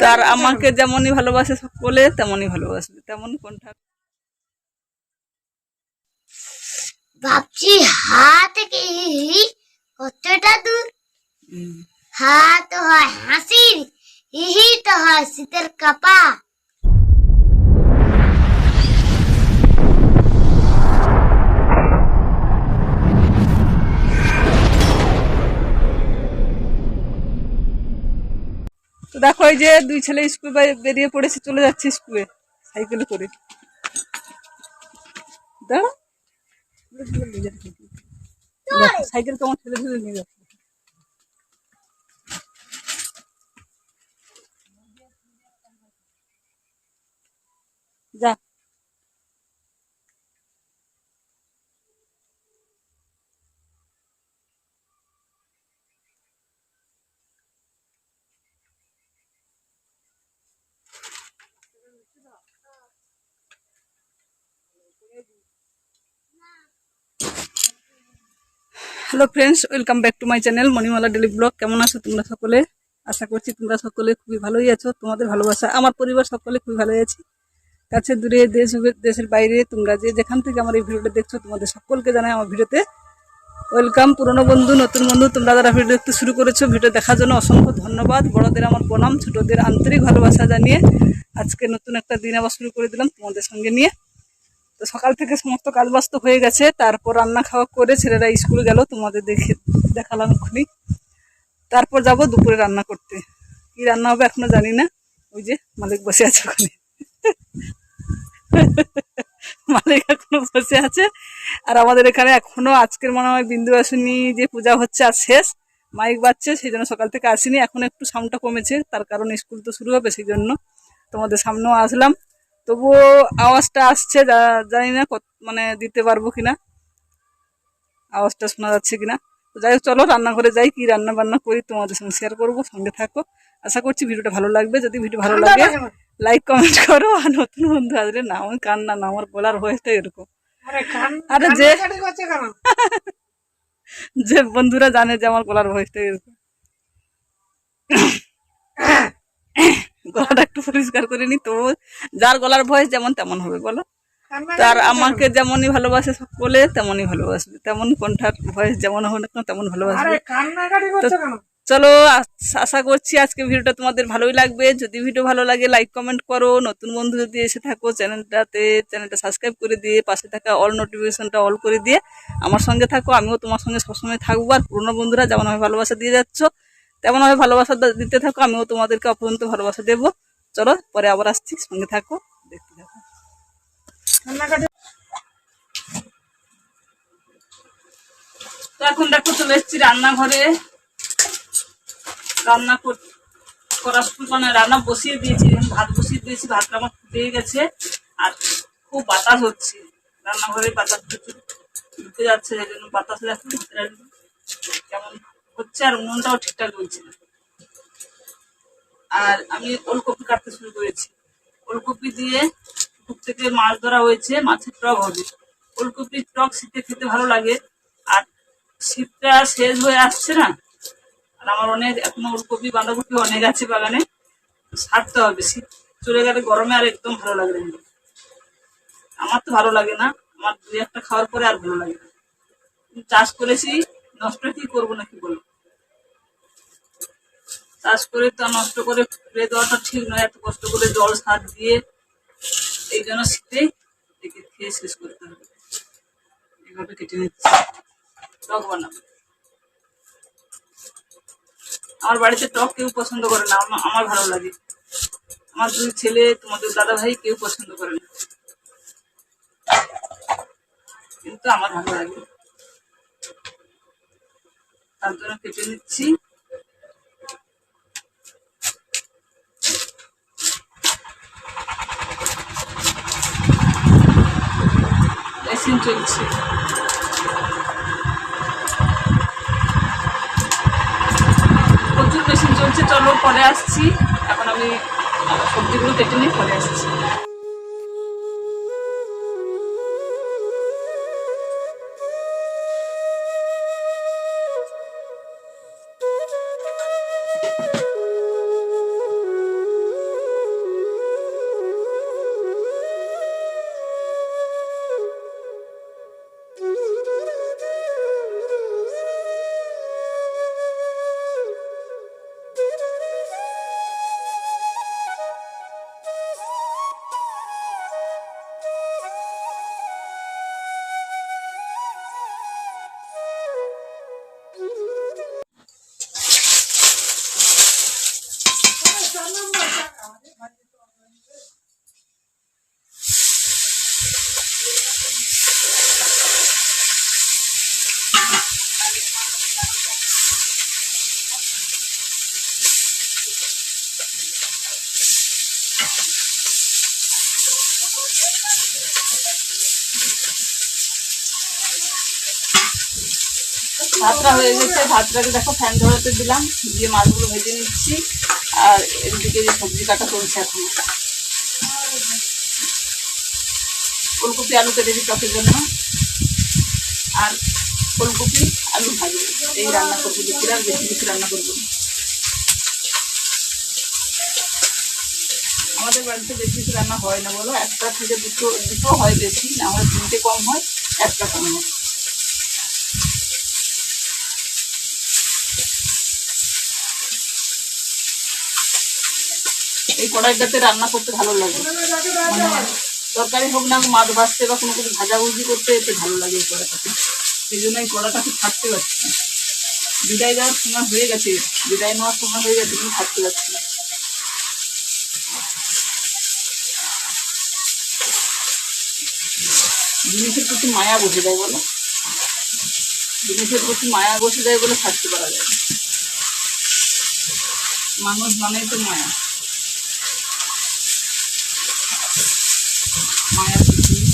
তার আমাকে যেমনই ভালোবাসে সকলে তেমনই ভালোবাসবে, তেমন কোনটা ভাবছি হাত থেকে কতটা দূর। হাত হয় হাসির, হিহি তো হয় শীতের কাপা। তো দেখো এই যে দুই ছেলে স্কুল বেরিয়ে পড়েছে, চলে যাচ্ছে স্কুলে সাইকেলে করে। দাঁড়া সাইকেল তোমার ছেলে ধরে নিয়ে যাচ্ছে। যা hello friends, welcome back to my channel Manimala daily blog. কেমন আছো তোমরা সকলে? আশা করছি তোমরা সকলে খুবই ভালোই আছো। তোমাদের ভালোবাসা আমার পরিবার সকলে খুবই ভালোই আছি। কাছে দূরে দেশের বাইরে তোমরা যে যেখান থেকে আমার এই ভিডিওটা দেখছো তোমাদের সকলকে জানাই আমার ভিডিওতে ওয়েলকাম। পুরনো বন্ধু, নতুন বন্ধু, তোমরা যারা ভিডিও দেখতে শুরু করেছো, ভিডিও দেখার জন্য অসংখ্য ধন্যবাদ। বড়দের আমার প্রণাম, ছোটদের আন্তরিক ভালোবাসা জানিয়ে আজকে নতুন একটা দিন আবার শুরু করে দিলাম তোমাদের সঙ্গে নিয়ে। তো সকাল থেকে সমস্ত কাজ বাস্ত হয়ে গেছে, তারপর রান্না খাওয়া করে ছেলেরা স্কুল গেল, তোমাদের দেখালাম এক্ষুনি। তারপর যাব দুপুরে রান্না করতে। কি রান্না হবে এখনো জানি না। ওই যে মালিক বসে আছে ওখানে মালিক এখনো বসে আছে। আর আমাদের এখানে এখনো আজকের মনে হয় বিন্দুবাসিনী যে পূজা হচ্ছে আর শেষ, মাইক বাজছে, সেই জন্য সকাল থেকে আসিনি। এখন একটু সাউন্ডটা কমেছে, তার কারণ স্কুল তো শুরু হবে, সেই জন্য তোমাদের সামনেও আসলাম। তবুও আওয়াজটা আসছে, জানি না মানে দিতে পারবো কিনা, আওয়াজটা শোনা যাচ্ছে কিনা। তো যাই হোক, চলো রান্নাঘরে যাই, কি রান্না বান্না করি তোমাদের সঙ্গে শেয়ার করবো, সঙ্গে থাকো। আশা করছি ভিডিওটা ভালো লাগবে। যদি ভিডিও ভালো লাগে লাইক কমেন্ট করো। আর নতুন বন্ধু আসলে না আমি কান্না না, আমার বলার ভয়েসটা এরকম। আরে যে বন্ধুরা জানে যে আমার গলার ভয়েসটা এরকম, গলাটা একটু পরিষ্কার করে নি। তো যার গলার ভয়েস যেমন তেমন হবে বলো। তার আমাকে যেমনই ভালোবাসে সকলে তেমনই ভালোবাসবে, তেমন কোনটার ভয়েস যেমন হবে না তেমন ভালোবাসবে। চলো, আশা করছি আজকে ভিডিওটা তোমাদের ভালোই লাগবে। যদি ভিডিও ভালো লাগে লাইক কমেন্ট করো। নতুন বন্ধু যদি এসে থাকো চ্যানেলটা সাবস্ক্রাইব করে দিয়ে পাশে থাকা অল নোটিফিকেশনটা অল করে দিয়ে আমার সঙ্গে থাকো। আমিও তোমার সঙ্গে সবসময় থাকবো। আর পুরোনো বন্ধুরা যেমনভাবে ভালোবাসা দিয়ে যাচ্ছ তেমনভাবে ভালোবাসা দিতে থাকো, আমিও তোমাদেরকে অপরন্ত ভালোবাসা দেবো। চলো পরে আবার আসছি, সঙ্গে থাকো, দেখতে থাকো। তো এখন দেখো চলে এসেছি রান্নাঘরে। রান্না করা শুরু মানে রান্না বসিয়ে দিয়েছি, ভাত বসিয়ে দিয়েছি। ভাতটা আমার ফুটে গেছে আর খুব বাতাস হচ্ছে রান্নাঘরে, বাতাস ঢুকে যাচ্ছে, সেই জন্য বাতাসে এখন কেমন হচ্ছে আর উনুনটাও ঠিকঠাক চলছে না। আর আমি ওলকপি কাটতে শুরু করেছি। ওলকপি দিয়ে পুকুর থেকে মাছ ধরা হয়েছে, মাছের টক হবে। ওলকপির টক শীতে খেতে ভালো লাগে। আর শীতটা শেষ হয়ে আসছে না, আর আমার অনেক এখনো ওলকপি বাঁধাকপি অনেক আছে বাগানে, ছাড়তে হবে। শীত চলে গেলে গরমে আর একদম ভালো লাগবে না। আমার তো ভালো লাগে না, আমার দুই একটা খাওয়ার পরে আর ভালো লাগে না। চাষ করেছি, নষ্ট কি করবো নাকি বলো? চাষ করে তো নষ্ট করে ফেলে দেওয়াটা ঠিক নয়, এত কষ্ট করে জল সার দিয়ে। এই জন্য শীতে একে খেয়ে শেষ করতে হবে। এইভাবে কেটে নিচ্ছি, টক বানাবো। আমার বাড়িতে টক কেউ পছন্দ করে না, আমার ভালো লাগে। আমার দুই ছেলে, তোমাদের দাদা ভাই কেউ পছন্দ করে না, কিন্তু আমার ভালো লাগে, তার জন্য কেটে নিচ্ছি। মেশিন চলছে, প্রচুর মেশিন চলছে। চলো পরে আসছি, এখন আমি সবজিগুলো কেটে নিয়ে পরে আসছি। ভাতটা হয়ে গেছে, ভাতটাকে দেখো ফ্যান ধরাতে দিলাম, দিয়ে মাছগুলো ভেজে নিচ্ছি। আর এদিকে যে সবজি কাটা চলছে এখন, ফুলকপি আলু কেটে দিই টকের জন্য, আর ফুলকপি আলু ভাজবো, এই রান্না করবো। বেশি আর বেশি কিছু রান্না করবো না। আমাদের বাড়িতে বেশি কিছু রান্না হয় না বলো, একটা থেকে দুটো হয় বেশি, না হয় তিনটে কম হয়, একটা কম হয়। এই কড়াইটাতে রান্না করতে ভালো লাগে, মানে তরকারি হোক না, মাছ ভাজতে বা কোনো কিছু ভাজাভুজি করতে এতে ভালো লাগে এই কড়াটাতে। সেই জন্য এই কড়াটাকে ছাড়তে পারছি না। বিদায় দেওয়ার সময় হয়ে গেছে, বিদায় নেওয়ার সময় হয়ে গেছে, কিন্তু ছাড়তে পারছি না। জিনিসের প্রতি মায়া বসে যায় বলো, জিনিসের প্রতি মায়া বসে যায় বলে ছাড়তে পারা যায়। মানুষ মানেই তো মায়া, মায়া পৃথিবী।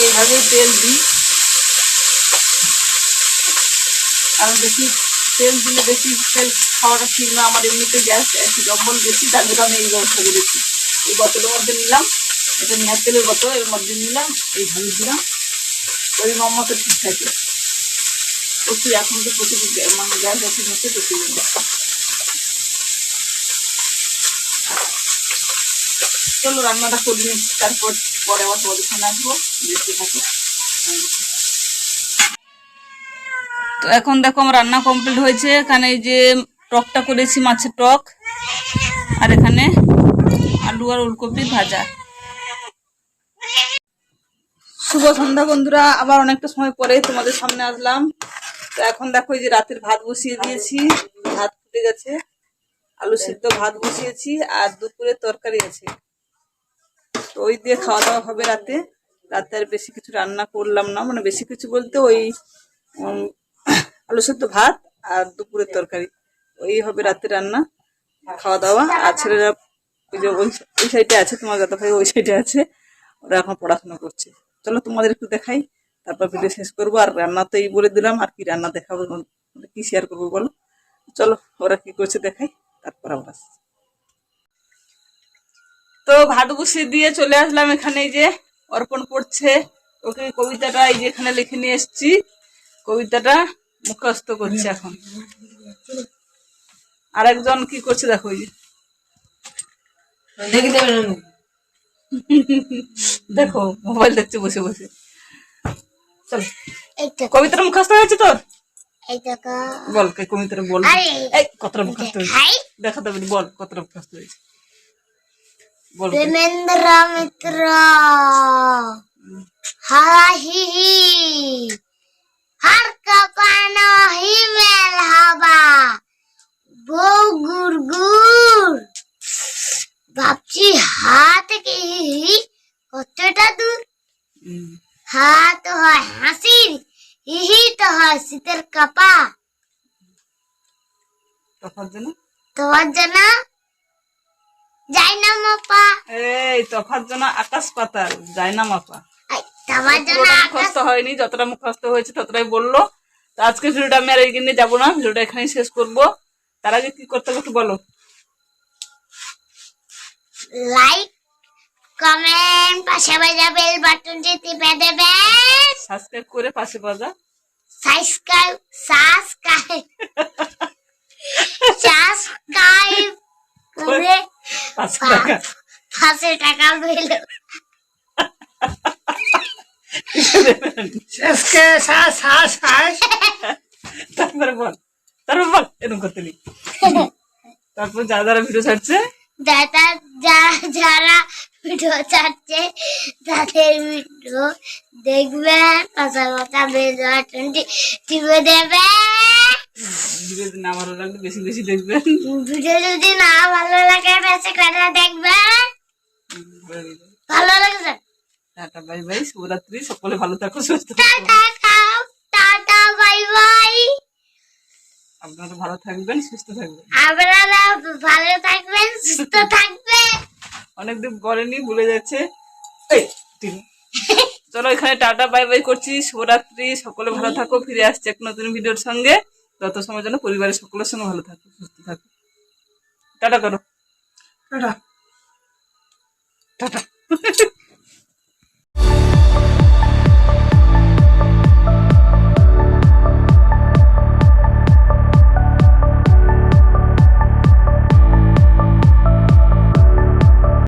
এইভাবেই তেল দিই, কারণ বেশি তেল দিলে বেশি তেল খাওয়াটা ঠিক না। আমার এমনিতে গ্যাস অ্যাসিড অম্বল বেশি, তার জন্য আমি এই ব্যবস্থা করেছি। এই বোতলের মধ্যে নিলাম, এটা নেহার তেলের বোতল, এর মধ্যে নিলাম, এইভাবে দিলাম, ওই মতো ঠিক থাকে। প্রচুর এখন তো প্রচুর মানে গ্যাস অ্যাসিড হচ্ছে তো সেই জন্য। চলো রান্নাটা করে নিচ্ছি, তারপর পরে আবার তোমাদের সামনে আসবো, দেখতে থাকো। তো এখন দেখো আমার রান্না কমপ্লিট হয়েছে। এখানে এই যে টকটা করেছি, মাছের টক, আর এখানে আলু আর ওলকপির ভাজা। শুভ সন্ধ্যা বন্ধুরা, আবার অনেকটা সময় পরে তোমাদের সামনে আসলাম। তো এখন দেখো এই যে রাতের ভাত বসিয়ে দিয়েছি, ভাত ফুটে গেছে, আলু সিদ্ধ ভাত বসিয়েছি, আর দুপুরে তরকারি আছে। তো ওই দিয়ে খাওয়া দাওয়া হবে রাতে। রাতে আর বেশি কিছু রান্না করলাম না, মানে বেশি কিছু বলতে ওই আলু সিদ্ধ ভাত আর দুপুরের তরকারি, ওই হবে রাতে রান্না, খাওয়া দাওয়া। আর ছেলেরা ওই যে ওই সাইডে আছে, তোমার দাদা ভাই ওই সাইডে আছে, ওরা এখন পড়াশোনা করছে। চলো তোমাদের একটু দেখাই, তারপর ভিডিও শেষ করবো। আর রান্না তো এই বলে দিলাম, আর কি রান্না দেখাবো, কি শেয়ার করবো বলো। চলো ওরা কি করছে দেখাই, তারপর আমরা তো ভাত বসিয়ে দিয়ে চলে আসলাম। এখানে এই যে অর্পণ পড়ছে, ওকে কবিতাটা এই যে এখানে লিখে নিয়ে এসছি, কবিতাটা মুখস্থ করছে এখন। আর একজন কি করছে দেখো, ওই যে দেখো মোবাইল দেখছে বসে বসে। চল, কবিতাটা মুখস্থ হয়েছে তোর? বল কবিতাটা বল, এই কতটা মুখস্থ হয়েছে দেখা দেবে, বল কতটা মুখস্থ হয়েছে বল। প্রেমেন্দ্র মিত্র হাহি হার কাপানো হিমেল হাওয়া বউ গুড় গুড়, ভাবছি হাত কি কতটা দূর, হাত হয় হাসির, হিহি তো হয় শীতের কাপা, তোমার জন্য যাই না মাপা। এই তফাৎ যেন আকাশ পাতাল, যায় না মাপা। তোমার জন্য মুখস্থ হয়নি, যতটা মুখস্থ হয়েছে ততটাই বললো। তো আজকে ভিডিওটা আমি আর এগিয়ে নিয়ে যাবো না, ভিডিওটা এখানেই শেষ করবো। তার আগে কি করতে হবে একটু বলো। লাইক কমেন্ট, পাশে বাজা বেল বাটনটি টিপে দেবেন, সাবস্ক্রাইব করে পাশে বাজা সাবস্ক্রাইব সাবস্ক্রাইব সাবস্ক্রাইব করে পাশে থাকা 500 টাকা পেল। শেষকে শ্বাস শ্বাস শ্বাস তারপরে বল এরকম করতে নি। তারপর যারা ভিডিও ছাড়ছে দাদা যারা ভিডিও ছাড়ছে তাদের ভিডিও দেখবেন, পাশাপাশি বেল বাটনটি টিপে দেবেন। ভিডিও যদি না ভালো লাগলে বেশি বেশি দেখবেন। ভিডিও যদি না ভালো লাগে বেশি করে দেখবেন। ভালো লাগছে? টাটা বাই বাই, শুভরাত্রি, সকলে ভালো থাকো, সুস্থ থাকো। টাটা খাও, টাটা বাই বাই। আপনারা ভালো থাকবেন, সুস্থ থাকবেন। আপনারা ভালো থাকবেন, সুস্থ থাকবেন। অনেকদিন পরেনি, ভুলে যাচ্ছে। এই, টিনু। চলো এখানে টাটা বাই বাই করছি, শুভরাত্রি, সকলে ভালো থাকো। ফিরে আসছে এক নতুন ভিডিওর সঙ্গে। তত সময় জন্য পরিবারের সকলের সঙ্গে ভালো থাকো, সুস্থ থাকো। টাটা করো। Tata tata.